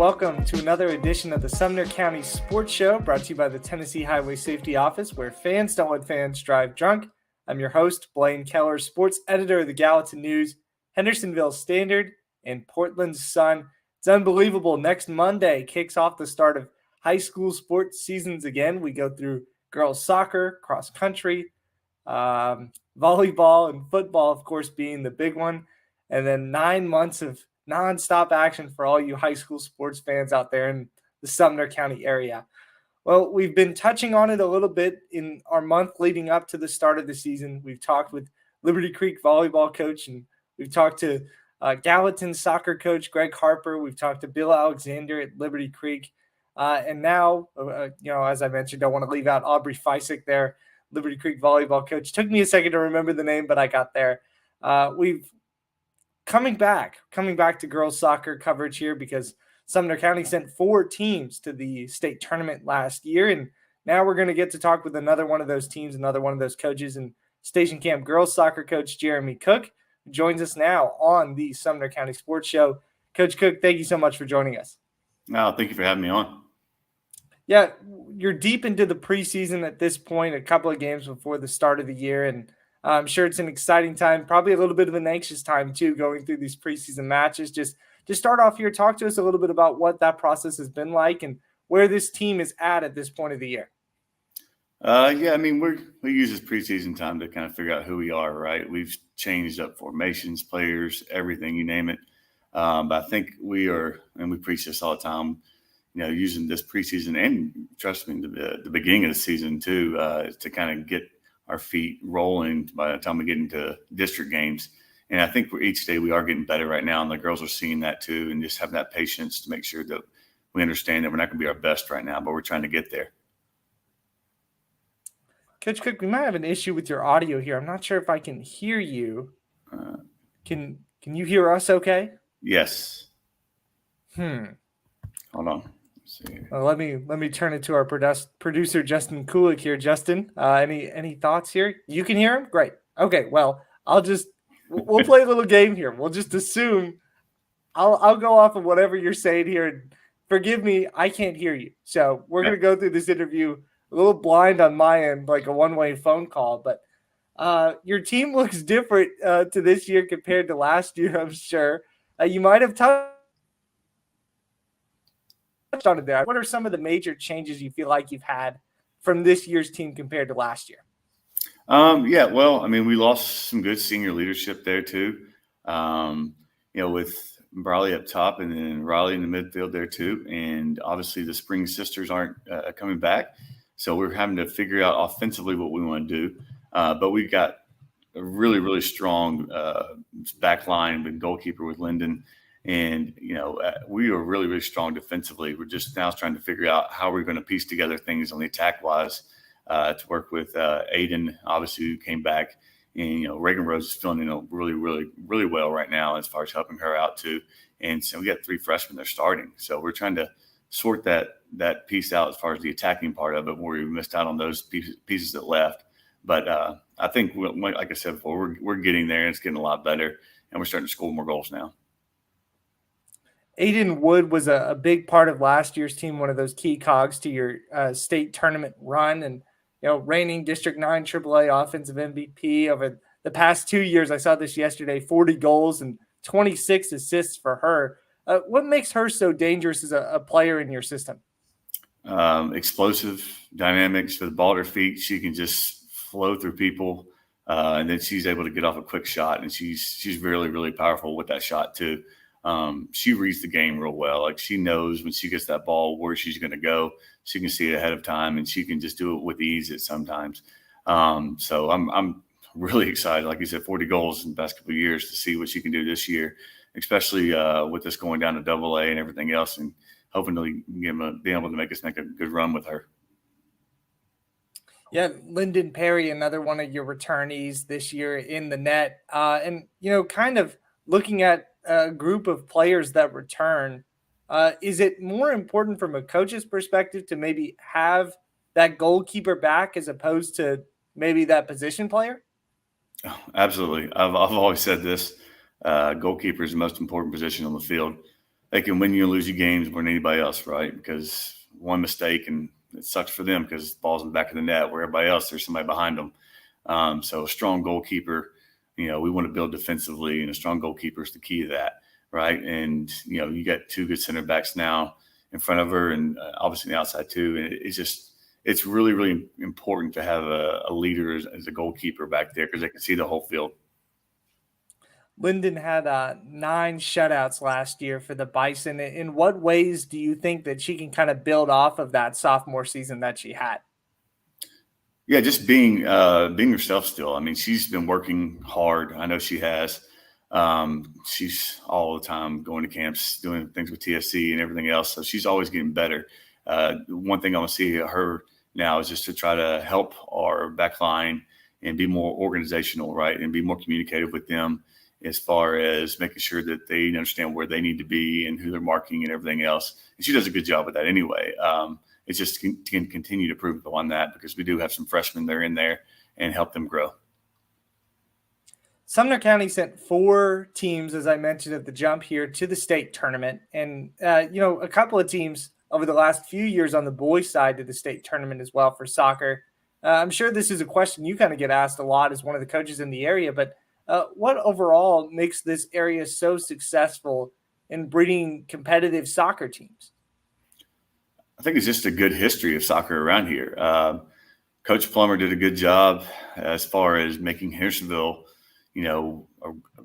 welcome to another edition of the Sumner County Sports Show, brought to you by the Tennessee Highway Safety Office, where fans don't let fans drive drunk. I'm your host, Blaine Keller, sports editor of the Gallatin News, Hendersonville Standard, and Portland Sun. It's unbelievable. Next Monday kicks off the start of high school sports seasons again. We go through girls soccer, cross country, volleyball, and football, of course, being the big one. And then 9 months of nonstop action for all you high school sports fans out there in the Sumner County area. Well, we've been touching on it a little bit in our month leading up to the start of the season. We've talked with Liberty Creek volleyball coach, and we've talked to Gallatin soccer coach Greg Harper. We've talked to Bill Alexander at Liberty Creek. And now, as I mentioned, I want to leave out Aubrey Feisick there, Liberty Creek volleyball coach. Took me a second to remember the name, but I got there. We've Coming back to girls soccer coverage here because Sumner County sent 4 teams to the state tournament last year. And now we're going to get to talk with another one of those teams, another one of those coaches, and Station Camp girls soccer coach Jeremy Cook, who joins us now on the Sumner County Sports Show. Coach Cook, thank you so much for joining us. No, thank you for having me on. Yeah, you're deep into the preseason at this point, a couple of games before the start of the year, and I'm sure it's an exciting time, probably a little bit of an anxious time too, going through these preseason matches. Just to start off here, talk to us a little bit about what that process has been like and where this team is at this point of the year. We use this preseason time to kind of figure out who we are, right? We've changed up formations, players, everything, you name it. But I think we are, and we preach this all the time, using this preseason and trust me, the beginning of the season too, to kind of get our feet rolling by the time we get into district games. And I think for each day we are getting better right now, and the girls are seeing that too, and just having that patience to make sure that we understand that we're not going to be our best right now, but we're trying to get there. Coach Cook, we might have an issue with your audio here. I'm not sure if I can hear you. Can you hear us okay? Yes. Hold on. Let me turn it to our producer Justin Kulik here. Justin, any thoughts here? You can hear him? Great. Okay, well, we'll play a little game here. We'll just assume I'll go off of whatever you're saying here. And forgive me, I can't hear you. So we're gonna go through this interview a little blind on my end, like a one-way phone call. But your team looks different to this year compared to last year, I'm sure. You might have touched on it there. What are some of the major changes you feel like you've had from this year's team compared to last year? We lost some good senior leadership there too. With Briley up top and then Riley in the midfield there too. And obviously the Spring Sisters aren't coming back. So we're having to figure out offensively what we want to do. But we've got a really, really strong back line with goalkeeper with Lyndon. And, we are really, really strong defensively. We're just now trying to figure out how we're going to piece together things on the attack-wise to work with Aiden, obviously, who came back. And, Reagan Rose is feeling, really, really, really well right now as far as helping her out, too. And so we got 3 freshmen that are starting. So we're trying to sort that piece out as far as the attacking part of it, where we missed out on those pieces that left. But I think, like I said before, we're getting there, and it's getting a lot better, and we're starting to score more goals now. Aiden Wood was a big part of last year's team, one of those key cogs to your state tournament run, and reigning District 9 AAA offensive MVP over the past 2 years. I saw this yesterday, 40 goals and 26 assists for her. What makes her so dangerous as a player in your system? Explosive dynamics with the ball at her feet. She can just flow through people, and then she's able to get off a quick shot, and she's really, really powerful with that shot too. She reads the game real well. Like, she knows when she gets that ball where she's going to go. She can see it ahead of time, and she can just do it with ease at sometimes. So I'm really excited. Like you said, 40 goals in the past couple of years, to see what she can do this year, especially with us going down to AA and everything else, and hoping to be able to make a good run with her. Yeah, Lyndon Perry, another one of your returnees this year in the net. And kind of looking at a group of players that return, is it more important from a coach's perspective to maybe have that goalkeeper back as opposed to maybe that position player? Oh, absolutely. I've always said this, goalkeeper is the most important position on the field. they can win you and lose you games more than anybody else, right? Because one mistake and it sucks for them because the ball's in the back of the net where everybody else, there's somebody behind them. So a strong goalkeeper, we want to build defensively, and a strong goalkeeper is the key to that, right? And, you got two good center backs now in front of her and obviously the outside too. And it's really, really important to have a leader as a goalkeeper back there because they can see the whole field. Lyndon had 9 shutouts last year for the Bison. In what ways do you think that she can kind of build off of that sophomore season that she had? Yeah, just being herself still. I mean, she's been working hard. I know she has. She's all the time going to camps, doing things with TSC and everything else. So she's always getting better. One thing I want to see her now is just to try to help our back line and be more organizational, right, and be more communicative with them as far as making sure that they understand where they need to be and who they're marking and everything else. And she does a good job with that anyway. It's just can continue to improve on that because we do have some freshmen that are in there and help them grow. Sumner County sent 4 teams, as I mentioned at the jump here, to the state tournament. And, a couple of teams over the last few years on the boys' side to the state tournament as well for soccer. I'm sure this is a question you kind of get asked a lot as one of the coaches in the area, but what overall makes this area so successful in breeding competitive soccer teams? I think it's just a good history of soccer around here. Coach Plummer did a good job as far as making Hendersonville, a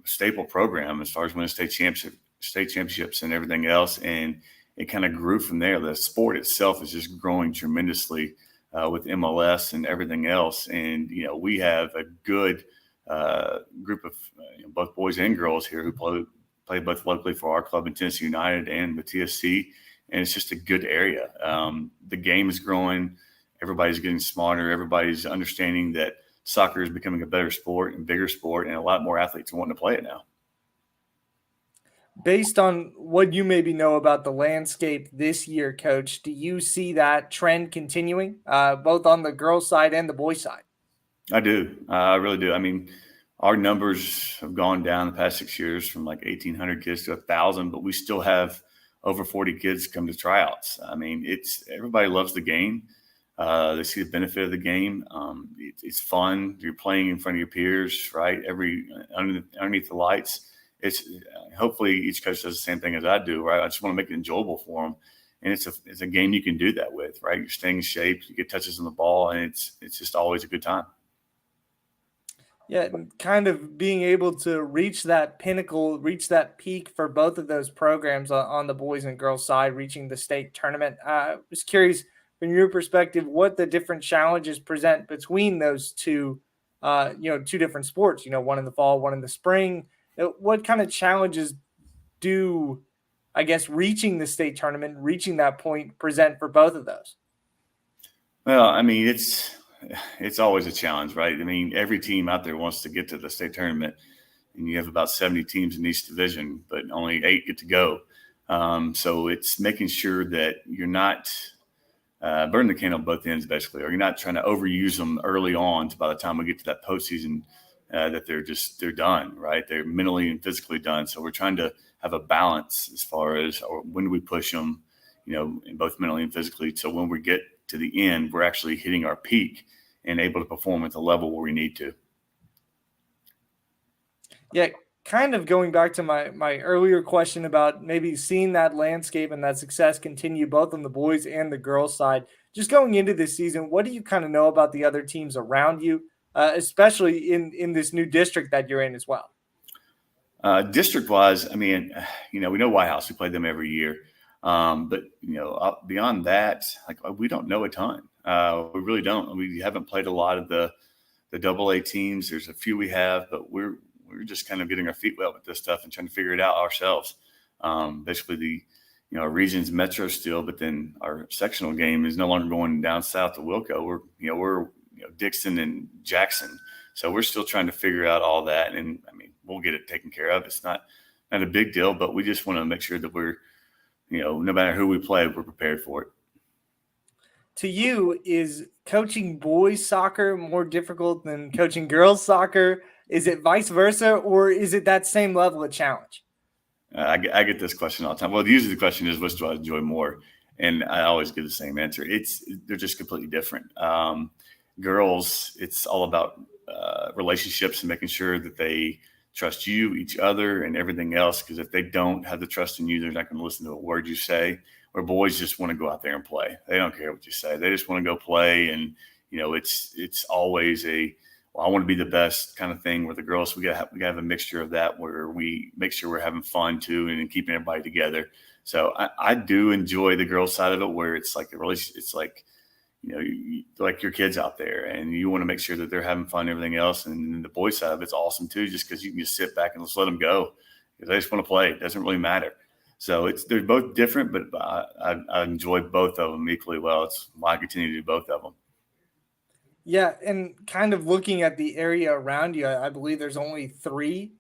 staple program as far as winning state championships and everything else. And it kind of grew from there. The sport itself is just growing tremendously with MLS and everything else. And, we have a good group of both boys and girls here who play both locally for our club in Tennessee United and with TSC. And it's just a good area. The game is growing. Everybody's getting smarter. Everybody's understanding that soccer is becoming a better sport and bigger sport, and a lot more athletes are wanting to play it now. Based on what you maybe know about the landscape this year, Coach, do you see that trend continuing, both on the girls' side and the boys' side? I do. I really do. I mean, our numbers have gone down the past 6 years from like 1,800 kids to 1,000, but we still have over 40 kids come to tryouts. I mean, everybody loves the game. They see the benefit of the game. It's fun. You're playing in front of your peers, right? Underneath the lights. It's hopefully each coach does the same thing as I do, right? I just want to make it enjoyable for them, and it's a game you can do that with, right? You're staying in shape, you get touches on the ball, and it's just always a good time. Yeah, and kind of being able to reach that pinnacle, reach that peak for both of those programs on the boys and girls side, reaching the state tournament. I was curious from your perspective what the different challenges present between those two, two different sports. One in the fall, one in the spring. What kind of challenges do, I guess, reaching the state tournament, reaching that point, present for both of those? Well, I mean, it's always a challenge, right? I mean, every team out there wants to get to the state tournament, and you have about 70 teams in each division, but only 8 get to go. So it's making sure that you're not burning the candle at both ends, basically, or you're not trying to overuse them early on. So by the time we get to that postseason, that they're done, right? They're mentally and physically done. So we're trying to have a balance as far as when do we push them, both mentally and physically. So when we get to the end, we're actually hitting our peak and able to perform at the level where we need to. Yeah, kind of going back to my earlier question about maybe seeing that landscape and that success continue both on the boys and the girls side. Just going into this season, what do you kind of know about the other teams around you, especially in this new district that you're in as well? District-wise, I mean, we know White House. We play them every year. But beyond that, we don't know a ton. We really don't. We haven't played a lot of the AA teams. There's a few we have, but we're just kind of getting our feet wet with this stuff and trying to figure it out ourselves. Basically, our region's metro still, but then our sectional game is no longer going down south to Wilco. We're Dixon and Jackson, so we're still trying to figure out all that. And I mean, we'll get it taken care of. It's not a big deal, but we just want to make sure that we're no matter who we play, we're prepared for it. To you, is coaching boys soccer more difficult than coaching girls soccer? Is it vice versa, or is it that same level of challenge? I get this question all the time. Well, usually the question is, which do I enjoy more? And I always get the same answer. They're just completely different. Girls, it's all about relationships and making sure that they trust you, each other, and everything else. Because if they don't have the trust in you, they're not going to listen to a word you say. Where boys just want to go out there and play. They don't care what you say. They just want to go play. And it's always a well, I want to be the best kind of thing. With the girls, we got to have a mixture of that where we make sure we're having fun too and keeping everybody together. So I do enjoy the girls side of it, where it's like it's like like your kids out there, and you want to make sure that they're having fun and everything else. And the boys side of it's awesome too, just because you can just sit back and just let them go because they just want to play. It doesn't really matter. So they're both different, but I enjoy both of them equally well. It's why I continue to do both of them. Yeah, and kind of looking at the area around you, I believe there's only three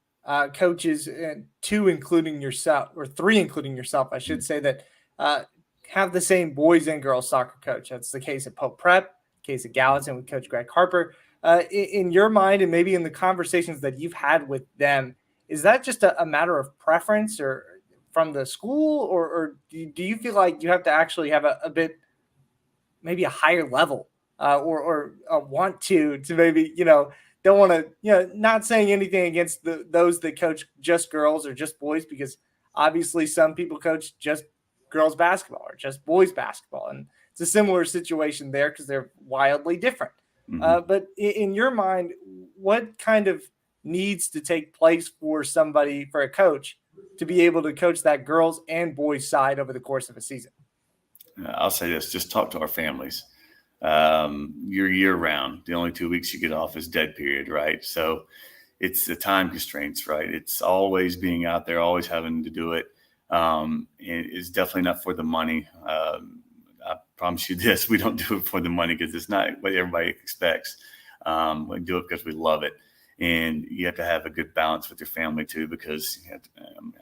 coaches, and two including yourself, or three including yourself, I should say, that uh, have the same boys and girls soccer coach. That's the case at Pope Prep, case at Gallatin with Coach Greg Harper. In your mind, and maybe in the conversations that you've had with them, is that just a matter of preference, or from the school, or do you feel like you have to actually have a bit, maybe a higher level, or want to maybe, don't want to, not saying anything against those that coach just girls or just boys, because obviously some people coach just girls basketball or just boys basketball, and it's a similar situation there because they're wildly different. Mm-hmm. But in your mind, what kind of needs to take place for somebody, for a coach, to be able to coach that girls and boys side over the course of a season? I'll say this: just talk to our families. You're year round. The only 2 weeks you get off is dead period, right? So it's the time constraints, right? It's always being out there, always having to do it. It's definitely not for the money. I promise you this: we don't do it for the money because it's not what everybody expects. We do it because we love it. And you have to have a good balance with your family too, because you have to,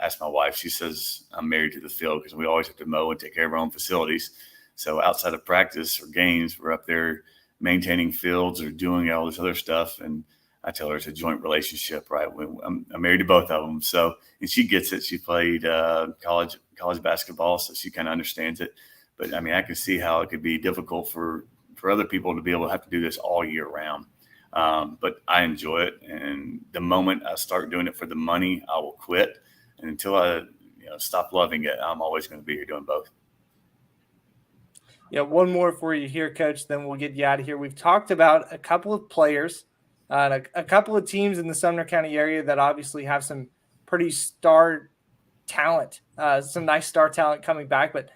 ask my wife. She says I'm married to the field because we always have to mow and take care of our own facilities. So outside of practice or games, we're up there maintaining fields or doing all this other stuff. And I tell her it's a joint relationship, right? I'm married to both of them. So, and she gets it. She played college basketball, so she kind of understands it. But I mean, I can see how it could be difficult for other people to be able to have to do this all year round. But I enjoy it. And the moment I start doing it for the money, I will quit. And until I stop loving it, I'm always going to be here doing both. Yeah, one more for you here, Coach. Then we'll get you out of here. We've talked about a couple of players, and a couple of teams in the Sumner County area that obviously have some pretty star talent, some nice star talent coming back. But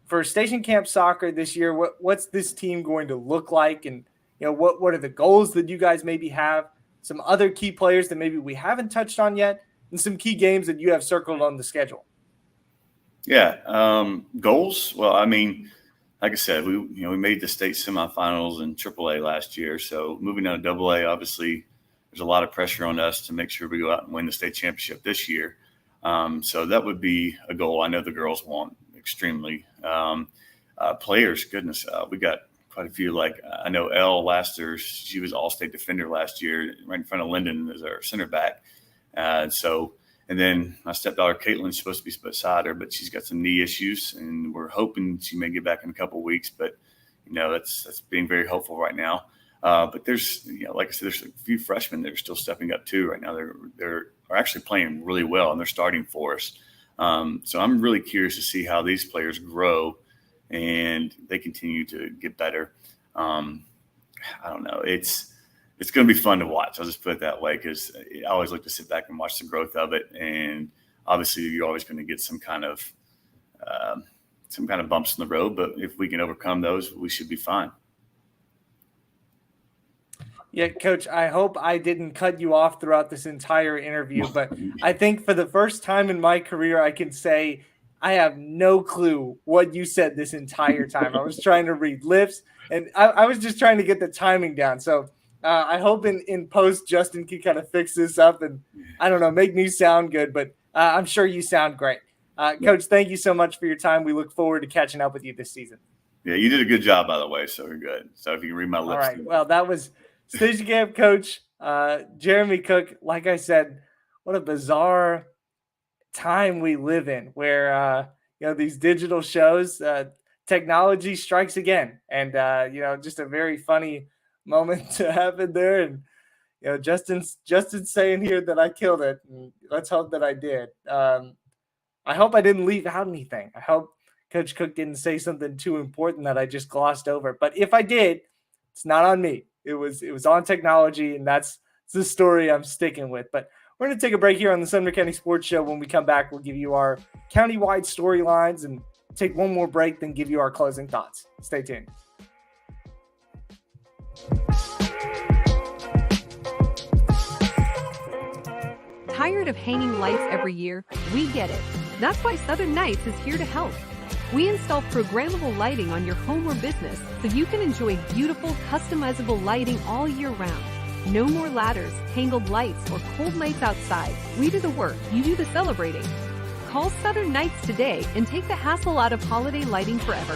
for Station Camp Soccer this year, what's this team going to look like? And what are the goals that you guys maybe have? Some other key players that maybe we haven't touched on yet, and some key games that you have circled on the schedule. Yeah, goals. Well, I mean, like I said, we made the state semifinals in AAA last year. So moving down to AA, obviously, there's a lot of pressure on us to make sure we go out and win the state championship this year. So that would be a goal. I know the girls want extremely. Players, goodness, we got quite a few. Like I know Elle Laster, she was all-state defender last year, right in front of Lyndon as our center back. And then my stepdaughter Caitlin's supposed to be beside her, but she's got some knee issues, and we're hoping she may get back in a couple of weeks. But that's being very hopeful right now. But there's like I said, there's a few freshmen that are still stepping up too right now. They're actually playing really well, and they're starting for us. So I'm really curious to see how these players grow and they continue to get better. I don't know. It's going to be fun to watch. I'll just put it that way, because I always like to sit back and watch the growth of it. And obviously, you're always going to get some kind of bumps in the road. But if we can overcome those, we should be fine. Yeah, Coach, I hope I didn't cut you off throughout this entire interview, but I think for the first time in my career, I can say I have no clue what you said this entire time. I was trying to read lips, and I was just trying to get the timing down. So I hope in post, Justin can kind of fix this up and, I don't know, make me sound good, but I'm sure you sound great. Coach, thank you so much for your time. We look forward to catching up with you this season. Yeah, you did a good job, by the way, so you're good. So if you can read my lips. All right, well, that was Station Camp Coach Jeremy Cook. Like I said, what a bizarre time we live in where, these digital shows, technology strikes again. And, just a very funny moment to happen there. And, Justin's saying here that I killed it. And let's hope that I did. I hope I didn't leave out anything. I hope Coach Cook didn't say something too important that I just glossed over. But if I did, it's not on me. It was on technology, and that's the story I'm sticking with. But we're going to take a break here on the Sumner County Sports Show. When we come back, we'll give you our county-wide storylines and take one more break, then give you our closing thoughts. Stay tuned. Tired of hanging lights every year? We get it. That's why Southern Nights is here to help. We install programmable lighting on your home or business so you can enjoy beautiful, customizable lighting all year round. No more ladders, tangled lights, or cold nights outside. We do the work, you do the celebrating. Call Southern Nights today and take the hassle out of holiday lighting forever.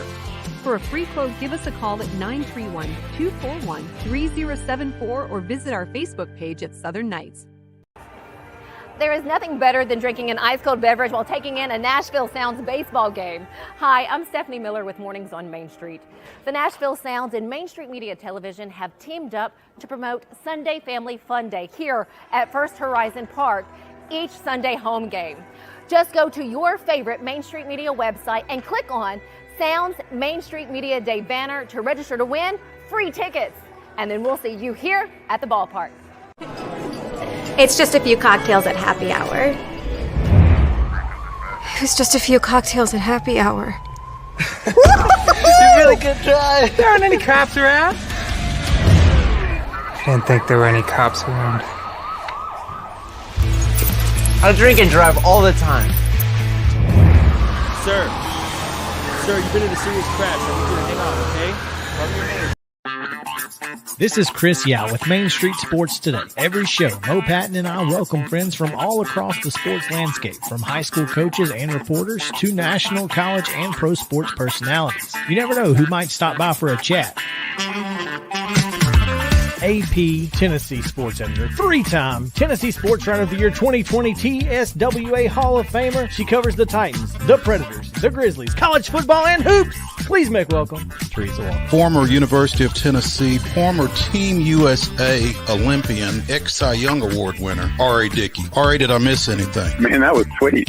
For a free quote, give us a call at 931-241-3074 or visit our Facebook page at Southern Nights. There is nothing better than drinking an ice-cold beverage while taking in a Nashville Sounds baseball game. Hi, I'm Stephanie Miller with Mornings on Main Street. The Nashville Sounds and Main Street Media Television have teamed up to promote Sunday Family Fun Day here at First Horizon Park, each Sunday home game. Just go to your favorite Main Street Media website and click on Sounds Main Street Media Day banner to register to win free tickets. And then we'll see you here at the ballpark. It's just a few cocktails at happy hour. It was just a few cocktails at happy hour. You really good try. There aren't any cops around. I didn't think there were any cops around. I drink and drive all the time. Sir, you've been in a serious crash. I need you to hang on, okay? Love your name. This is Chris Yao with Main Street Sports Today. Every show, Mo Patton and I welcome friends from all across the sports landscape, from high school coaches and reporters to national, college, and pro sports personalities. You never know who might stop by for a chat. AP Tennessee Sports Editor, three-time Tennessee Sports Writer of the Year 2020 TSWA Hall of Famer. She covers the Titans, the Predators, the Grizzlies, college football, and hoops. Please make welcome Teresa Walker. Former University of Tennessee, former Team USA Olympian, ex-Cy Young Award winner, R.A. Dickey. R.A., did I miss anything? Man, that was sweet.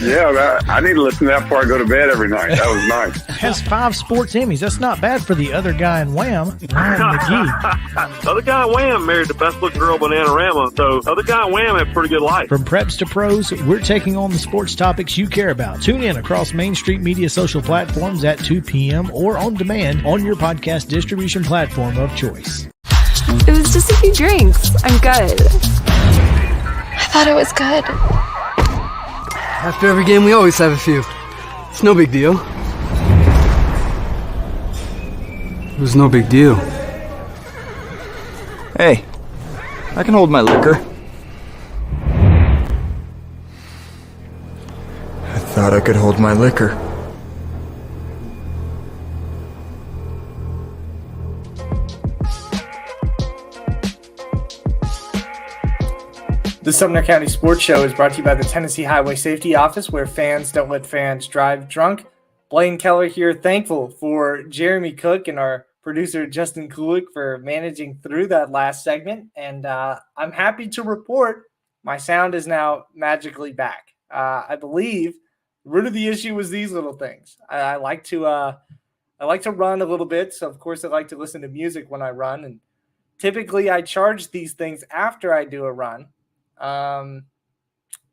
Yeah, I need to listen to that before I go to bed every night. That was nice. Has 5 sports Emmys. That's not bad for the other guy in Wham, Ryan McGee. The other guy in Wham married the best-looking girl, Bananarama, so the other guy in Wham had a pretty good life. From preps to pros, we're taking on the sports topics you care about. Tune in across Main Street Media social platforms at 2 p.m. or on demand on your podcast distribution platform of choice. It was just a few drinks. I'm good. I thought it was good. After every game, we always have a few. It's no big deal. It was no big deal. Hey, I can hold my liquor. I thought I could hold my liquor. The Sumner County Sports Show is brought to you by the Tennessee Highway Safety Office, where fans don't let fans drive drunk. Blaine Keller here, thankful for Jeremy Cook and our producer Justin Kulik for managing through that last segment. And I'm happy to report my sound is now magically back. I believe the root of the issue was these little things. I like to run a little bit. So of course I like to listen to music when I run. And typically I charge these things after I do a run. But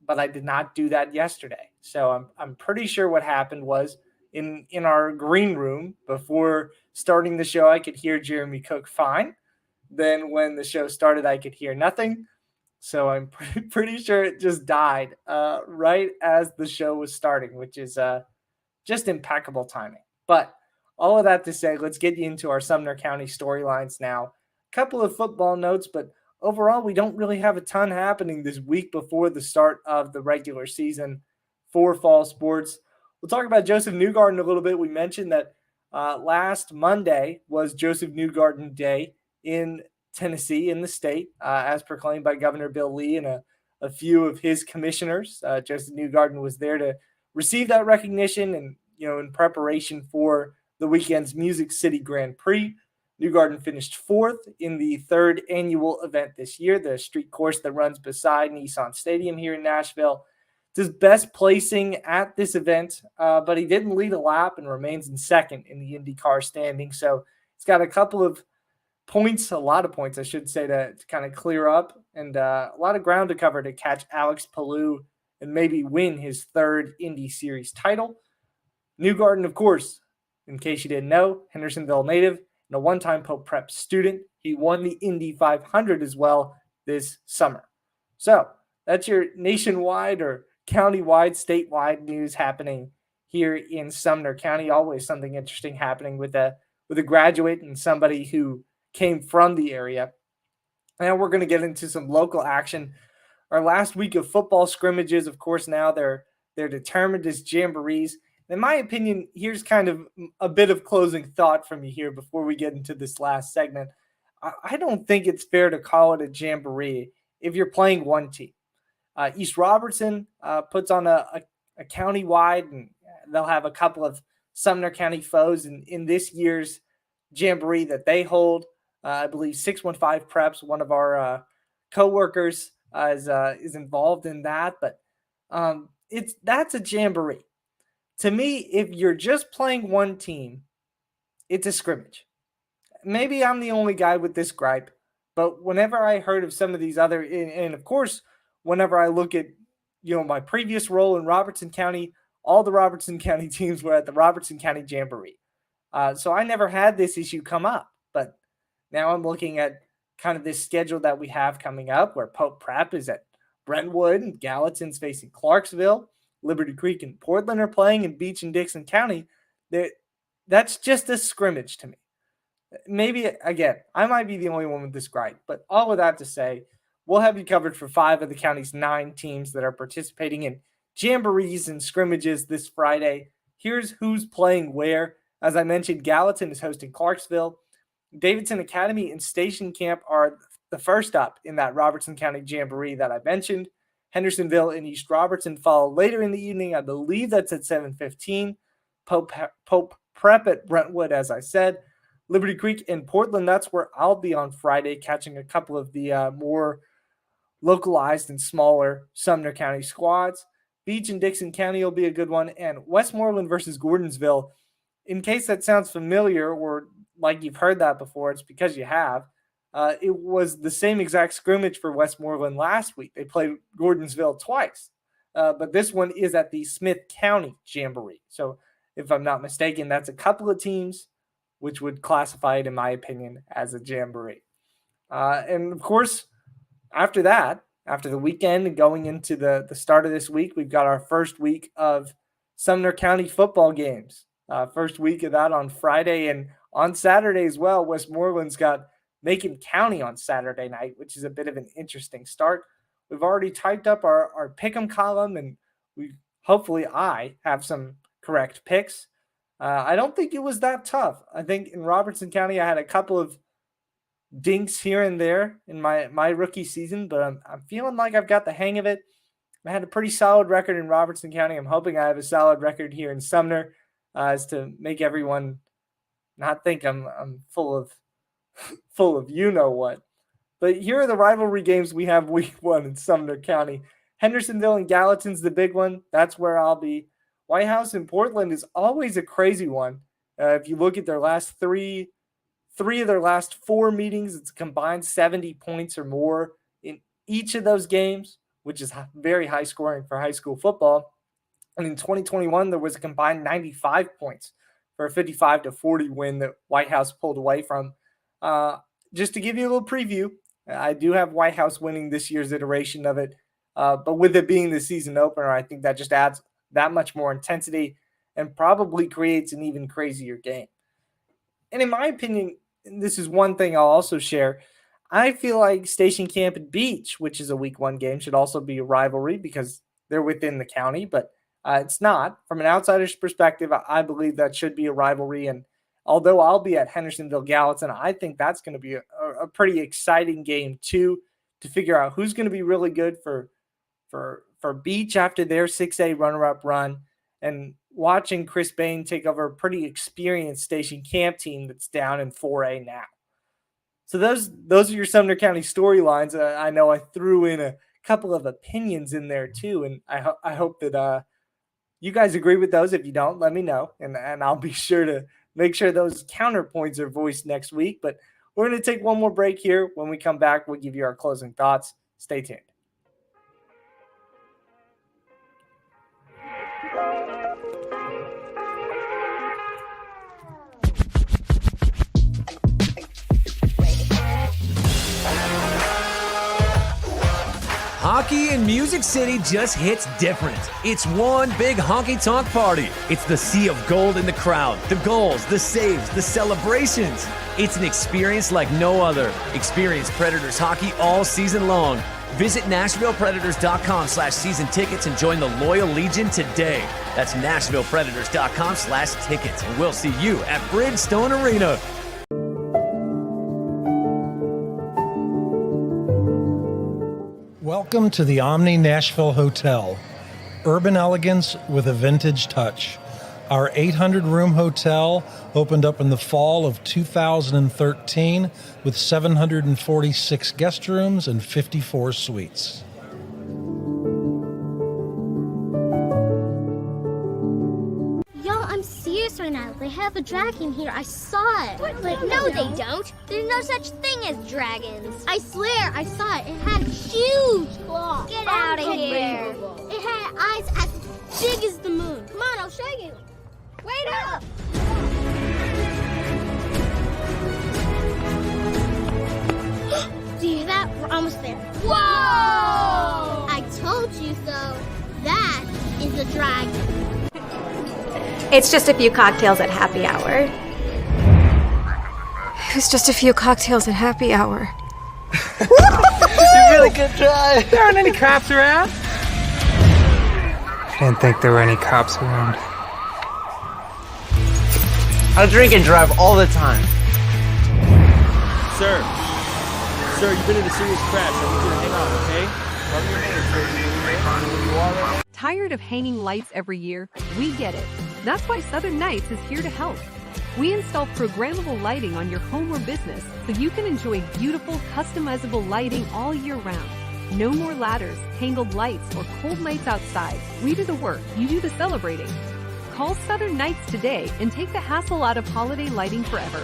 I did not do that yesterday. So I'm pretty sure what happened was in our green room before starting the show, I could hear Jeremy Cook fine. Then when the show started, I could hear nothing. So I'm pretty sure it just died right as the show was starting, which is just impeccable timing. But all of that to say, let's get into our Sumner County storylines now. A couple of football notes, but overall, we don't really have a ton happening this week before the start of the regular season for fall sports. We'll talk about Joseph Newgarden a little bit. We mentioned that last Monday was Joseph Newgarden Day in Tennessee, in the state, as proclaimed by Governor Bill Lee in a a few of his commissioners. Justin Newgarden was there to receive that recognition and, in preparation for the weekend's Music City Grand Prix. Newgarden finished 4th in the 3rd annual event this year, the street course that runs beside Nissan Stadium here in Nashville. It's his best placing at this event, but he didn't lead a lap and remains in 2nd in the IndyCar standing. So he's got a couple of points, a lot of points, I should say, to kind of clear up, and a lot of ground to cover to catch Alex Palou and maybe win his 3rd Indy Series title. Newgarden, of course, in case you didn't know, Hendersonville native and a one-time Pope Prep student. He won the Indy 500 as well this summer. So that's your nationwide or county-wide, statewide news happening here in Sumner County. Always something interesting happening with a graduate and somebody who came from the area. Now we're going to get into some local action. Our last week of football scrimmages, of course, now they're determined as jamborees. In my opinion, here's kind of a bit of closing thought from me here before we get into this last segment. I don't think it's fair to call it a jamboree if you're playing one team. East Robertson puts on a county-wide, and they'll have a couple of Sumner County foes in this year's jamboree that they hold. I believe 615 Preps, one of our co-workers, is involved in that. But that's a jamboree. To me, if you're just playing one team, it's a scrimmage. Maybe I'm the only guy with this gripe, but whenever I heard of some of these other, and of course, whenever I look at, my previous role in Robertson County, all the Robertson County teams were at the Robertson County Jamboree. So I never had this issue come up, but now I'm looking at kind of this schedule that we have coming up where Pope Prep is at Brentwood and Gallatin's facing Clarksville. Liberty Creek and Portland are playing in Beach and Dixon County. That's just a scrimmage to me. Maybe, again, I might be the only one with this gripe, but all of that to say, we'll have you covered for 5 of the county's 9 teams that are participating in jamborees and scrimmages this Friday. Here's who's playing where. As I mentioned, Gallatin is hosting Clarksville. Davidson Academy and Station Camp are the first up in that Robertson County Jamboree that I mentioned. Hendersonville and East Robertson follow later in the evening. I believe that's at 7:15. Pope Prep at Brentwood, as I said. Liberty Creek and Portland, that's where I'll be on Friday, catching a couple of the more localized and smaller Sumner County squads. Beach and Dixon County will be a good one. And Westmoreland versus Gordonsville, in case that sounds familiar or like you've heard that before, it's because you have. It was the same exact scrimmage for Westmoreland last week. They played Gordonsville twice, but this one is at the Smith County Jamboree. So if I'm not mistaken, that's a couple of teams, which would classify it, in my opinion, as a jamboree. And of course, after that, after the weekend and going into the start of this week, we've got our first week of Sumner County football games. First week of that on Friday, and on Saturday as well. Westmoreland's got Macon County on Saturday night, which is a bit of an interesting start. We've already typed up our pick'em column, and hopefully I have some correct picks. I don't think it was that tough. I think in Robertson County, I had a couple of dinks here and there in my rookie season, but I'm feeling like I've got the hang of it. I had a pretty solid record in Robertson County. I'm hoping I have a solid record here in Sumner, as to make everyone not think I'm full of you know what. But here are the rivalry games we have week 1 in Sumner County. Hendersonville and Gallatin's the big one. That's where I'll be. White House in Portland is always a crazy one. If you look at their last three of their last 4 meetings, it's combined 70 points or more in each of those games, which is very high scoring for high school football. And in 2021, there was a combined 95 points for a 55-40 win that White House pulled away from. Just to give you a little preview, I do have White House winning this year's iteration of it. But with it being the season opener, I think that just adds that much more intensity and probably creates an even crazier game. And in my opinion, this is one thing I'll also share. I feel like Station Camp and Beach, which is a week 1 game, should also be a rivalry because they're within the county, but it's not. From an outsider's perspective, I believe that should be a rivalry. And although I'll be at Hendersonville Gallatin, I think that's going to be a pretty exciting game too, to figure out who's going to be really good for for Beach after their 6A runner-up run, and watching Chris Bain take over a pretty experienced Station Camp team that's down in 4A now. So those are your Sumner County storylines. I know I threw in a couple of opinions in there too, and I hope that you guys agree with those. If you don't, let me know, and I'll be sure to make sure those counterpoints are voiced next week. But we're going to take one more break here. When we come back, we'll give you our closing thoughts. Stay tuned. Hockey in Music City just hits different. It's one big honky-tonk party. It's the sea of gold in the crowd, the goals, the saves, the celebrations. It's an experience like no other. Experience Predators hockey all season long. Visit NashvillePredators.com/season tickets and join the Loyal Legion today. That's NashvillePredators.com/tickets, and we'll see you at Bridgestone Arena. Welcome to the Omni Nashville Hotel. Urban elegance with a vintage touch. Our 800-room hotel opened up in the fall of 2013 with 746 guest rooms and 54 suites. Y'all, I'm serious right now. They have a dragon here. I saw it. But no, they don't. There's no such thing as dragons. I swear, I saw it. It had huge claws. Get out of here. It had eyes as big as the moon. Come on, I'll show you. Wait up. Do you hear that? We're almost there. Whoa! I told you so. That is a dragon. It's just a few cocktails at happy hour. It was just a few cocktails at happy hour. You really good try. There aren't any cops around. I didn't think there were any cops around. I drink and drive all the time. Sir, you've been in a serious crash. I need you to hang on, okay? Run your name, sir. You are right? Tired of hanging lights every year? We get it. That's why Southern Nights is here to help. We install programmable lighting on your home or business so you can enjoy beautiful, customizable lighting all year round. No more ladders, tangled lights, or cold nights outside. We do the work, you do the celebrating. Call Southern Nights today and take the hassle out of holiday lighting forever.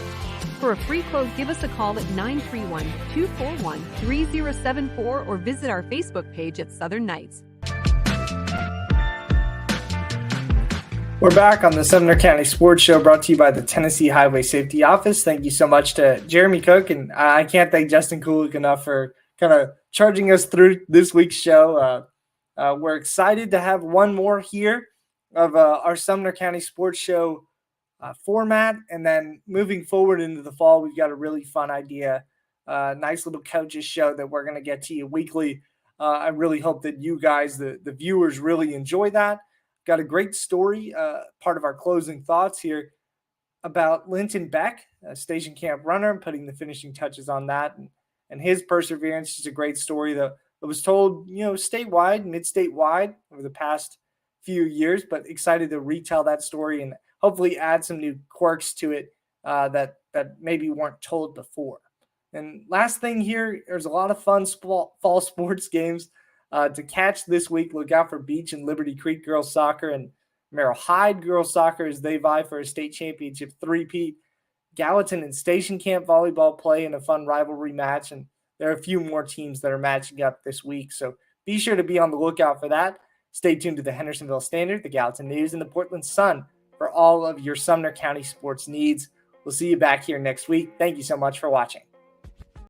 For a free quote, give us a call at 931-241-3074 or visit our Facebook page at Southern Nights. We're back on the Sumner County Sports Show, brought to you by the Tennessee Highway Safety Office. Thank you so much to Jeremy Cook, and I can't thank Justin Kulik enough for kind of charging us through this week's show. We're excited to have one more here of our Sumner County Sports Show format, and then moving forward into the fall, we've got a really fun idea, nice little coaches show that we're going to get to you weekly. I really hope that you guys, the viewers, really enjoy that. Got a great story, part of our closing thoughts here, about Linton Beck, a station camp runner, and putting the finishing touches on that, and his perseverance. Is a great story that was told, statewide, mid-statewide over the past few years, but excited to retell that story and hopefully add some new quirks to it that maybe weren't told before. And last thing here, there's a lot of fun fall sports games to catch this week. Look out for Beach and Liberty Creek girls soccer and Merrill Hyde girls soccer as they vie for a state championship three-peat. Gallatin and Station Camp volleyball play in a fun rivalry match, and there are a few more teams that are matching up this week, so be sure to be on the lookout for that. Stay tuned to the Hendersonville Standard, the Gallatin News, and the Portland Sun for all of your Sumner County sports needs. We'll see you back here next week. Thank you so much for watching.